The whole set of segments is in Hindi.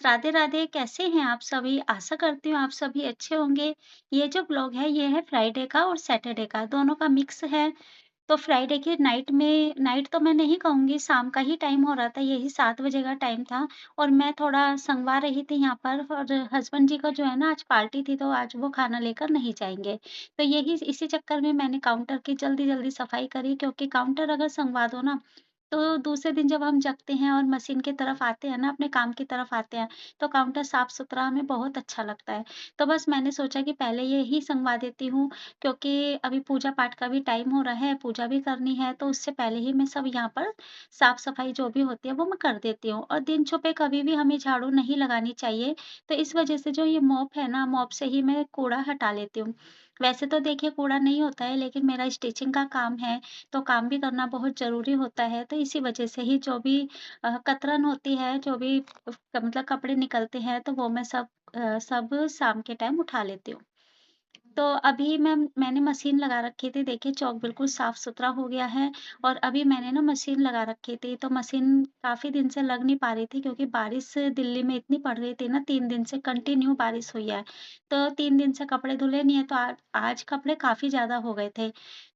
राधे राधे, कैसे हैं आप सभी? आशा करती हूँ आप सभी अच्छे होंगे। ये जो ब्लॉग है ये है फ्राइडे का और सैटरडे का, दोनों का मिक्स है। तो फ्राइडे की नाइट तो मैं नहीं कहूँगी, शाम का ही टाइम हो रहा था, यही 7 बजे का टाइम था और मैं थोड़ा सँगवा रही थी यहाँ पर और हस्बैंड जी का जो है ना आज पार्टी थी, तो आज वो खाना लेकर नहीं जाएँगे। तो यही इसी चक्कर में मैंने काउंटर की जल्दी-जल्दी सफाई करी, क्योंकि काउंटर अगर सँगवा दो ना, तो दूसरे दिन जब हम जगते हैं और मशीन की तरफ आते हैं ना, अपने काम की तरफ आते हैं, तो काउंटर साफ-सुथरा हमें बहुत अच्छा लगता है। तो बस मैंने सोचा कि पहले ये ही सँगवा देती हूँ, क्योंकि अभी पूजा-पाठ का भी टाइम हो रहा है, पूजा भी करनी है, तो उससे पहले ही मैं सब यहाँ पर साफ-सफाई जो भी होती है, वो मैं कर देती हूँ। और दिन छुपे कभी भी हमें झाड़ू नहीं लगानी चाहिए, तो इस वजह से जो ये मॉप है ना, मॉप से ही मैं कूड़ा हटा लेती हूँ। वैसे तो देखिए कूड़ा नहीं होता है, लेकिन मेरा स्टिचिंग का काम है, तो काम भी करना बहुत ज़रूरी होता है, तो इसी वजह से ही जो भी कतरन होती है, जो भी मतलब कपड़े निकलते हैं, तो वो मैं सब शाम के टाइम उठा लेती हूँ। तो अभी मैंने मशीन लगा रखी थी, देखिए चौक बिल्कुल साफ-सुथरा हो गया है और अभी मैंने ना मशीन लगा रखी थी, तो मशीन काफ़ी दिन से लग नहीं पा रही थी, क्योंकि बारिश दिल्ली में इतनी पड़ रही थी ना, 3 दिन से कंटिन्यू बारिश हुई है। तो 3 दिन से कपड़े धुले नहीं है, तो आज कपड़े काफ़ी ज़्यादा हो गए थे।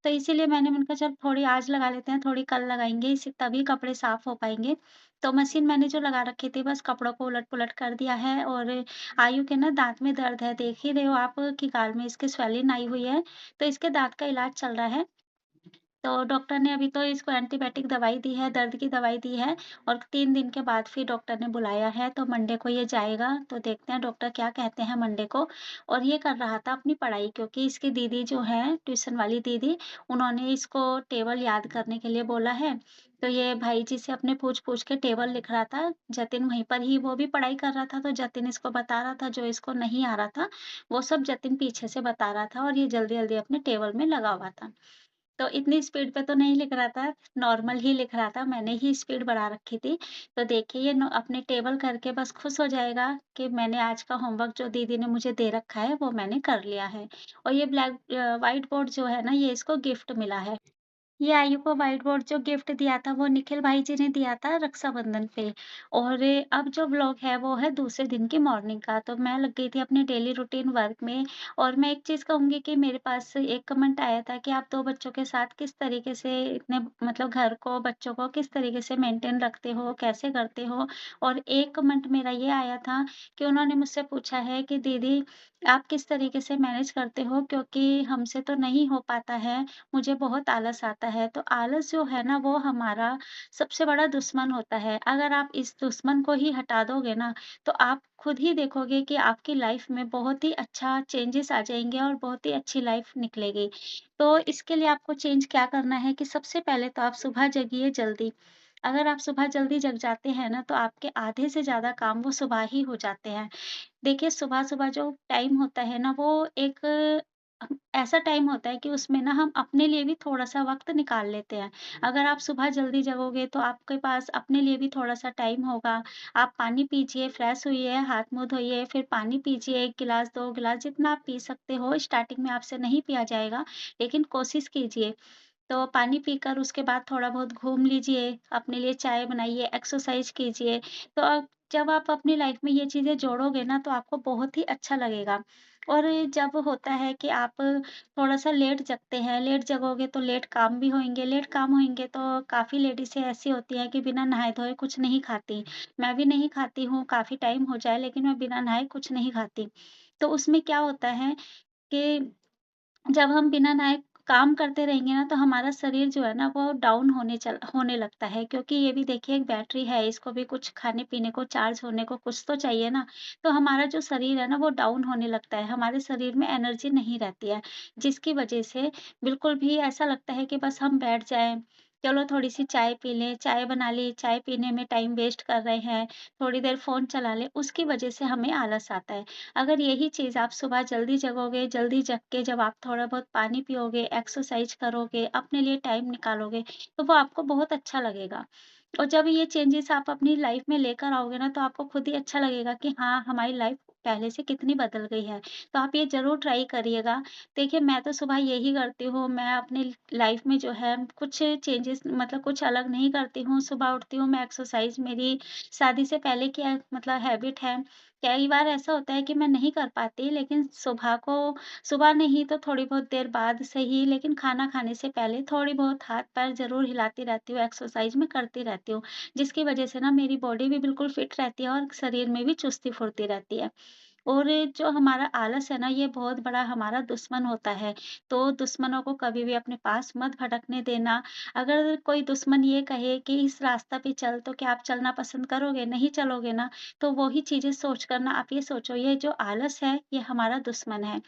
तो इसीलिए मैंने कहा चल थोड़ी आज लगा लेते हैं, थोड़ी कल लगाएँगे, इससे तभी कपड़े साफ हो पाएँगे। तो मशीन मैंने जो लगा रखी थी, बस कपड़ों को उलट-पुलट कर दिया है और आयु के ना दाँत में दर्द है, देख ही रहे हो आप कि गाल में इसके स्वेलिंग आई हुई है, तो इसके दाँत का इलाज चल रहा है। तो डॉक्टर ने अभी तो इसको एंटीबायोटिक दवाई दी है, दर्द की दवाई दी है और 3 दिन के बाद फिर डॉक्टर ने बुलाया है, तो मंडे को ये जाएगा, तो देखते हैं डॉक्टर क्या कहते हैं मंडे को। और ये कर रहा था अपनी पढ़ाई, क्योंकि इसकी दीदी जो है, ट्यूशन वाली दीदी, उन्होंने इसको टेबल याद करने के लिए बोला है। तो ये भाई जी से अपने पूछ-पूछ के टेबल लिख रहा था। जतिन वहीं पर ही वो भी पढ़ाई कर रहा था, तो जतिन इसको बता रहा था, जो इसको नहीं आ रहा था, वो सब जतिन पीछे से बता रहा था और ये जल्दी-जल्दी अपने टेबल में लगा हुआ था। तो इतनी स्पीड पे तो नहीं लिख रहा था, नॉर्मल ही लिख रहा था, मैंने ही स्पीड बढ़ा रखी थी। तो देखिए ये न अपने टेबल करके बस खुश हो जाएगा कि मैंने आज का होमवर्क जो दीदी ने मुझे दे रखा है, वो मैंने कर लिया है। और ये व्हाइट बोर्ड जो है ना, ये इसको गिफ्ट मिला है। ये आयु को व्हाइट बोर्ड जो गिफ्ट दिया था, वो निखिल भाई जी ने दिया था रक्षाबंधन पे। और अब जो व्लॉग है वो है दूसरे दिन की मॉर्निंग का। तो मैं लग गई थी अपने डेली रूटीन वर्क में और मैं एक चीज़ कहूँगी कि मेरे पास एक कमेंट आया था कि आप 2 बच्चों के साथ किस तरीके से इतने मतलब घर को, बच्चों को किस तरीके से मेंटेन रखते हो, कैसे करते हो? और एक कमेंट मेरा ये आया था कि उन्होंने मुझसे पूछा है कि दीदी आप किस तरीके से मैनेज करते हो? क्योंकि हमसे तो नहीं हो पाता है, मुझे बहुत आलस आता है। तो आलस जो है ना, वो हमारा सबसे बड़ा दुश्मन होता है। अगर आप इस दुश्मन को ही हटा दोगे ना, तो आप खुद ही देखोगे कि आपकी लाइफ में बहुत ही अच्छा चेंजेस आ जाएँगे और बहुत ही अच्छी लाइफ निकलेगी। तो इसके लिए आपको चेंज क्या करना है कि सबसे पहले तो आप सुबह जगिए जल्दी। अगर आप सुबह जल्दी जग जाते हैं ना, तो आपके आधे से ज़्यादा काम वो सुबह ही हो जाते हैं। देखिए, सुबह-सुबह जो टाइम होता है ना, वो एक ऐसा टाइम होता है कि उसमें ना हम अपने लिए भी थोड़ा-सा वक़्त निकाल लेते हैं। अगर आप सुबह जल्दी जगोगे तो आपके पास अपने लिए भी थोड़ा-सा टाइम होगा। आप पानी पीजिए, फ्रेश होइए, हाथ-मुँह धोइए, फिर पानी पीजिए 1 गिलास, 2 गिलास जितना आप पी सकते हो। स्टार्टिंग में आपसे नहीं पिया जाएगा, लेकिन कोशिश कीजिए। तो पानी पीकर उसके बाद थोड़ा बहुत घूम लीजिए, अपने लिए चाय बनाइए, एक्सरसाइज़ कीजिए। तो जब आप अपनी लाइफ़ में ये चीज़ें जोड़ोगे ना, तो आपको बहुत ही अच्छा लगेगा। और जब होता है कि आप थोड़ा-सा लेट जगते हैं, लेट जगोगे तो लेट काम भी होंगे, लेट काम होंगे तो काफ़ी लेडीज़ें ऐसी होती हैं कि बिना नहाए-धोए कुछ नहीं खाती। मैं भी नहीं खाती हूँ, काफ़ी टाइम हो जाए, लेकिन मैं बिना नहाए कुछ नहीं खाती। तो उसमें क्या होता है कि जब हम बिना नहाए काम करते रहेंगे ना, तो हमारा शरीर जो है ना, वो डाउन होने लगता है, क्योंकि ये भी देखिए एक बैटरी है, इसको भी कुछ खाने-पीने को, चार्ज होने को कुछ तो चाहिए ना। तो हमारा जो शरीर है ना, वो डाउन होने लगता है, हमारे शरीर में एनर्जी नहीं रहती है, जिसकी वजह से बिल्कुल भी ऐसा लगता है कि बस हम बैठ जाएँ, चलो थोड़ी-सी चाय पी लें, चाय बना ली, चाय पीने में टाइम वेस्ट कर रहे हैं, थोड़ी देर फ़ोन चला लें, उसकी वजह से हमें आलस आता है। अगर यही चीज़ आप सुबह जल्दी जगोगे, जल्दी जग के जब आप थोड़ा बहुत पानी पियोगे, एक्सरसाइज़ करोगे, अपने लिए टाइम निकालोगे, तो वो आपको बहुत अच्छा लगेगा। और जब ये चेंजेज़ आप अपनी लाइफ़ में लेकर आओगे ना, तो आपको खुद ही अच्छा लगेगा कि हाँ, हमारी लाइफ़ पहले से कितनी बदल गई है। तो आप ये ज़रूर ट्राई करिएगा। देखिए, मैं तो सुबह यही करती हूँ, मैं अपनी लाइफ़ में जो है कुछ चेंजेस मतलब कुछ अलग नहीं करती हूँ। सुबह उठती हूँ, मैं एक्सरसाइज़ मेरी शादी से पहले की मतलब हैबिट है। कई बार ऐसा होता है कि मैं नहीं कर पाती, लेकिन सुबह नहीं तो थोड़ी बहुत देर बाद सही, लेकिन खाना खाने से पहले थोड़ी बहुत हाथ-पैर ज़रूर हिलाती रहती हूँ, एक्सरसाइज़ मैं करती रहती हूँ। जिसकी वजह से ना मेरी बॉडी भी बिल्कुल फिट रहती है और शरीर में भी चुस्ती-फुर्ती रहती है। और जो हमारा आलस है ना, ये बहुत बड़ा हमारा दुश्मन होता है। तो दुश्मनों को कभी भी अपने पास मत भटकने देना। अगर कोई दुश्मन ये कहे कि इस रास्ता पे चल, तो क्या आप चलना पसंद करोगे? नहीं चलोगे ना। तो वो ही चीज़ें सोच कर ना आप ये सोचो, ये जो आलस है, ये हमारा दुश्मन है।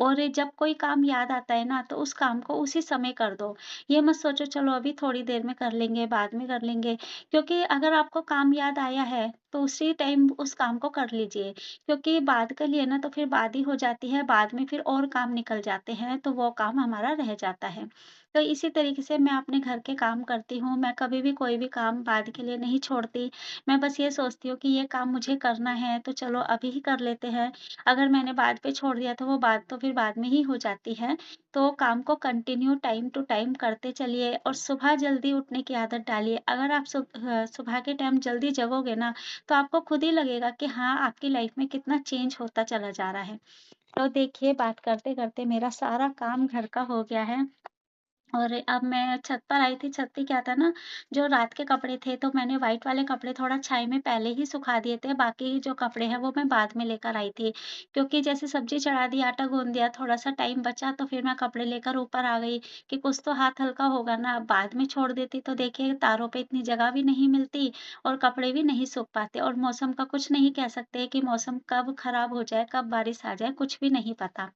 और जब कोई काम याद आता है ना, तो उस काम को उसी समय कर दो। ये मत सोचो चलो अभी थोड़ी देर में कर लेंगे, बाद में कर लेंगे। क्योंकि अगर आपको काम याद आया है, तो उसी टाइम उस काम को कर लीजिए। क्योंकि बाद के लिए ना तो फिर बाद ही हो जाती है, बाद में फिर और काम निकल जाते हैं, तो वो काम हमारा रह जाता है। तो इसी तरीके से मैं अपने घर के काम करती हूँ, मैं कभी भी कोई भी काम बाद के लिए नहीं छोड़ती। मैं बस ये सोचती हूँ कि ये काम मुझे करना है, तो चलो अभी ही कर लेते हैं। अगर मैंने बाद पे छोड़ दिया, तो वो बात तो फिर बाद में ही हो जाती है। तो काम को कंटिन्यू टाइम टू टाइम करते चलिए और सुबह जल्दी उठने की आदत डालिए। अगर आप सुबह के टाइम जल्दी जगोगे ना, तो आपको खुद ही लगेगा कि हाँ, आपकी लाइफ में कितना चेंज होता चला जा रहा है। तो देखिए बात करते-करते मेरा सारा काम घर का हो गया है। और अब मैं छत पर आई थी, छत पे क्या था ना, जो रात के कपड़े थे तो मैंने व्हाइट वाले कपड़े थोड़ा छाई में पहले ही सुखा दिए थे, बाकी जो कपड़े हैं वो मैं बाद में लेकर आई थी। क्योंकि जैसे सब्ज़ी चढ़ा दी, आटा गूँध दिया, थोड़ा-सा टाइम बचा तो फिर मैं कपड़े लेकर ऊपर आ गई कि कुछ तो हाथ हल्का होगा ना, अब बाद में छोड़ देती तो देखिए तारों पे इतनी जगह भी नहीं मिलती और कपड़े भी नहीं सूख पाते और मौसम का कुछ नहीं कह सकते कि मौसम कब खराब हो जाए, कब बारिश आ जाए, कुछ भी नहीं पता।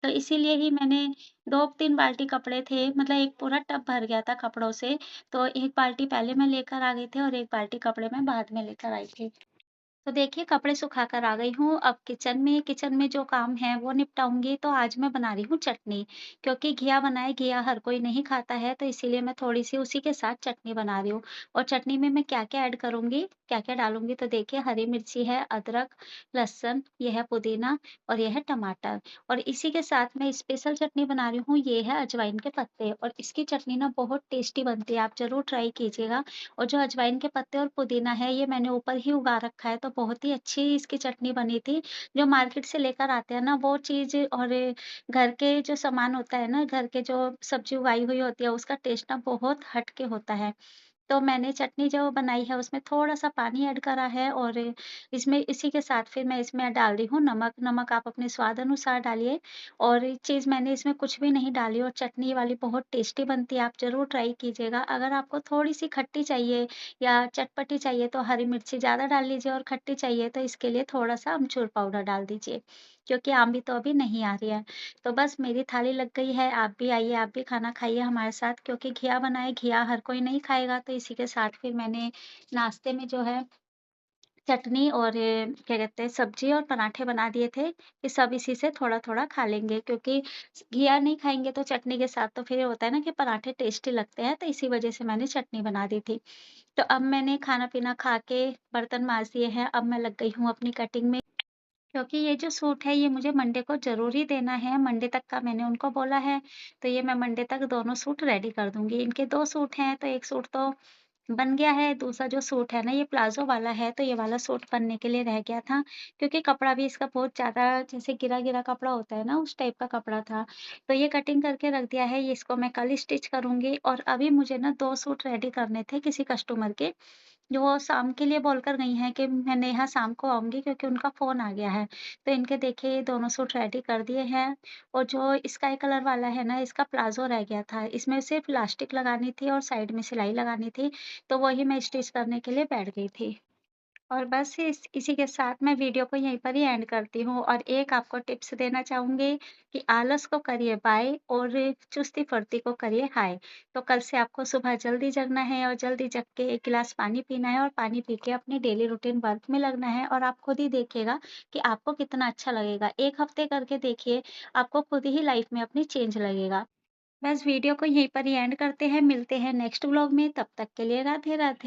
तो इसीलिए ही मैंने 2-3 बाल्टी कपड़े थे, मतलब एक पूरा टब भर गया था कपड़ों से, तो 1 बाल्टी पहले मैं लेकर आ गई थी और 1 बाल्टी कपड़े मैं बाद में लेकर आई थी। तो देखिए कपड़े सुखा कर आ गई हूँ, अब किचन में जो काम है वो निपटाऊँगी, तो आज मैं बना रही हूँ चटनी, क्योंकि घिया बनाए घिया हर कोई नहीं खाता है, तो इसीलिए मैं थोड़ी-सी उसी के साथ चटनी बना रही हूँ। और चटनी में मैं क्या-क्या ऐड करूँगी, क्या-क्या डालूँगी, तो देखिए हरी मिर्ची है, अदरक, लहसुन, ये है पुदीना और ये है टमाटर। और इसी के साथ मैं स्पेशल चटनी बना रही हूँ, ये है अजवाइन के पत्ते और इसकी चटनी ना बहुत टेस्टी बनती है, आप ज़रूर ट्राई कीजिएगा। और जो अजवाइन के पत्ते और पुदीना है, ये मैंने ऊपर ही उगा रखा है, तो बहुत ही अच्छी इसकी चटनी बनी थी। जो मार्केट से लेकर आते हैं ना, वो चीज़ और घर के जो सामान होता है ना, घर के जो सब्ज़ी उगाई हुई होती है, उसका टेस्ट ना बहुत हट के होता है। तो मैंने चटनी जो बनाई है उसमें थोड़ा-सा पानी ऐड करा है और इसमें इसी के साथ फिर मैं इसमें डाल रही हूँ नमक। नमक आप अपने स्वाद अनुसार डालिए और ये चीज़ मैंने इसमें कुछ भी नहीं डाली और चटनी वाली बहुत टेस्टी बनती है, आप ज़रूर ट्राई कीजिएगा। अगर आपको थोड़ी-सी खट्टी चाहिए या चटपटी चाहिए तो हरी मिर्ची ज़्यादा डाल लीजिए और खट्टी चाहिए तो इसके लिए थोड़ा-सा अमचूर पाउडर डाल दीजिए, क्योंकि आम तो अभी नहीं आ रही है। तो बस मेरी थाली लग गई है, आप भी आइए, आप भी खाना खाइए हमारे साथ क्योंकि घिया बनाए, घिया हर कोई नहीं खाएगा, तो इसी के साथ फिर मैंने नाश्ते में जो है चटनी और क्या कहते हैं सब्ज़ी और पराठे बना दिए थे, कि सब इसी से थोड़ा-थोड़ा खा लेंगे क्योंकि घिया नहीं खाएँगे तो चटनी के साथ तो फिर होता है ना कि पराठे टेस्टी लगते हैं, तो इसी वज़ह से मैंने चटनी बना दी थी। तो अब मैंने खाना-पीना खा के बर्तन माँज दिए हैं, अब मैं लग गई हूँ अपनी कटिंग में। क्योंकि ये जो सूट है ये मुझे मंडे को ज़रूर ही देना है, मंडे तक का मैंने उनको बोला है, तो ये मैं मंडे तक दोनों सूट रेडी कर दूँगी। इनके 2 सूट हैं, तो 1 सूट तो बन गया है, दूसरा जो सूट है ना ये प्लाज़ो वाला है, तो ये वाला सूट बनने के लिए रह गया था, क्योंकि कपड़ा भी इसका बहुत ज़्यादा जैसे गिरा-गिरा कपड़ा होता है ना, उस टाइप का कपड़ा था। तो ये कटिंग करके रख दिया है, ये इसको मैं कल स्टिच करूँगी और अभी मुझे ना 2 सूट रेडी करने थे किसी कस्टमर के, जो वो शाम के लिए बोलकर गई हैं कि मैं नेहा शाम को आऊँगी क्योंकि उनका फ़ोन आ गया है। तो इनके देखिए दोनों सूट रेडी कर दिए हैं और जो स्काई कलर वाला है ना, इसका प्लाज़ो रह गया था। इसमें सिर्फ़ इलास्टिक लगानी थी और साइड में सिलाई लगानी थी, तो वही मैं स्टिच करने के लिए बैठ गई थी। और बस इसी के साथ मैं वीडियो को यहीं पर ही एंड करती हूँ और एक आपको टिप्स देना चाहूँगी कि आलस को करिए बाय और चुस्ती-फुर्ती को करिए हाय। तो कल से आपको सुबह जल्दी जगना है और जल्दी जग के 1 गिलास पानी पीना है और पानी पी के अपनी डेली रूटीन वर्क में लगना है और आप खुद ही देखिएगा कि आपको कितना अच्छा लगेगा। 1 हफ्ते करके देखिए, आपको खुद ही लाइफ में अपनी चेंज लगेगा। बस वीडियो को यहीं पर ही एंड करते हैं, मिलते हैं नेक्स्ट व्लॉग में, तब तक के लिए राधे-राधे।